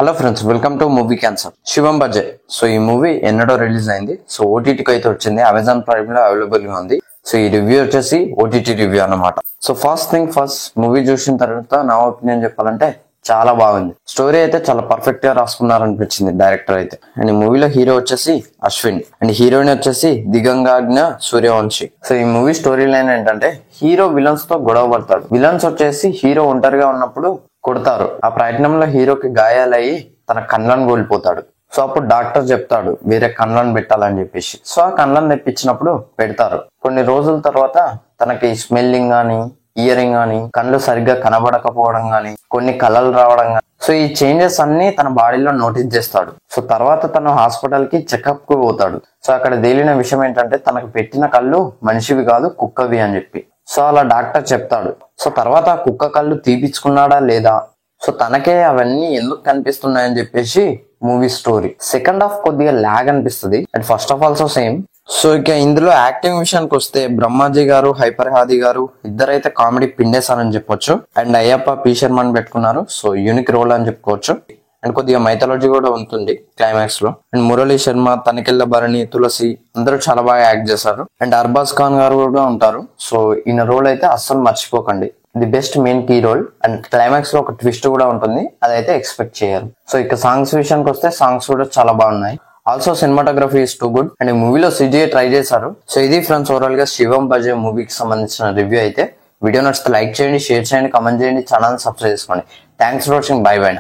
Hello friends, welcome to movie cancer. Shivam Bhaje. So ఈ movie ఎన్నడో release అయింది. సో ఓటీటీకి అయితే వచ్చింది, అమెజాన్ ప్రైమ్ లో అవైలబుల్ గా ఉంది. సో ఈ రివ్యూ వచ్చేసి ఓటీటీ రివ్యూ అన్నమాట. సో ఫస్ట్ మూవీ చూసిన తర్వాత నా ఒపీనియన్ చెప్పాలంటే చాలా బాగుంది. స్టోరీ అయితే చాలా పర్ఫెక్ట్ గా రాసుకున్నారనిపించింది డైరెక్టర్ అయితే. అండ్ ఈ మూవీలో హీరో వచ్చేసి అశ్విన్ అండ్ హీరోయిన్ వచ్చేసి దిగంగాజ్ఞ సూర్యవంశి. సో ఈ మూవీ స్టోరీ లైన్ ఏంటంటే, హీరో విలన్స్ తో గొడవ పడతాడు. విలన్స్ వచ్చేసి హీరో ఒంటరిగా ఉన్నప్పుడు కొడతారు. ఆ ప్రయత్నంలో హీరోకి గాయాలయ్యి తన కళ్ళను కోల్పోతాడు. సో అప్పుడు డాక్టర్ చెప్తాడు వేరే కళ్ళను పెట్టాలని చెప్పేసి. సో ఆ కళ్ళను తెప్పించినప్పుడు పెడతారు. కొన్ని రోజుల తర్వాత తనకి స్మెల్లింగ్ గానీ, ఇయరింగ్ గానీ, కళ్ళు సరిగ్గా కనబడకపోవడం గానీ, కొన్ని కళలు రావడం గానీ, సో ఈ చేంజెస్ అన్ని తన బాడీలో నోటీస్ చేస్తాడు. సో తర్వాత తను హాస్పిటల్ కి చెకప్ కు పోతాడు. సో అక్కడ తేలిన విషయం ఏంటంటే, తనకు పెట్టిన కళ్ళు మనిషివి కాదు, కుక్కవి అని చెప్పి. సో అలా డాక్టర్ చెప్తాడు. సో తర్వాత ఆ కుక్క కళ్ళు తీపిచ్చుకున్నాడా లేదా, సో తనకే అవన్నీ ఎందుకు కనిపిస్తున్నాయని చెప్పేసి మూవీ స్టోరీ. సెకండ్ హాఫ్ కొద్దిగా లాగ్ అనిపిస్తుంది and first half also same. So ఇక ఇందులో యాక్టింగ్ విషయానికి వస్తే, బ్రహ్మాజీ గారు, హైపర్ హాది గారు ఇద్దరైతే కామెడీ పిండేశారని చెప్పొచ్చు. అండ్ అయ్యప్ప పి శర్మని పెట్టుకున్నారు. సో యూనిక్ రోల్ అని చెప్పుకోవచ్చు. అండ్ కొద్దిగా మైథాలజీ కూడా ఉంటుంది క్లైమాక్స్ లో. అండ్ మురళీ శర్మ, తనికెళ్ళ భరణి, తులసి అందరూ చాలా బాగా యాక్ట్ చేశారు. అండ్ అర్బాజ్ ఖాన్ గారు కూడా ఉంటారు. సో ఈయన రోల్ అయితే అస్సలు మర్చిపోకండి, the best main key role. And climax లో ఒక ట్విస్ట్ కూడా ఉంటుంది, అదైతే ఎక్స్పెక్ట్ చేయాలి. సో ఇక సాంగ్స్ విషయానికి వస్తే, సాంగ్స్ కూడా చాలా బాగున్నాయి. Also cinematography is too good. And ఈ మూవీలో సిజిఐ ట్రై చేశారు. సో ఇది ఫ్రెండ్స్ ఓవరాల్ గా శివం బజే మూవీకి సంబంధించిన రివ్యూ అయితే. వీడియో నచ్చితే లైక్ చేయండి, షేర్ చేయండి, కామెంట్ చేయండి, ఛానల్ సబ్స్క్రైబ్ చేసుకోండి. Thanks for watching. By by.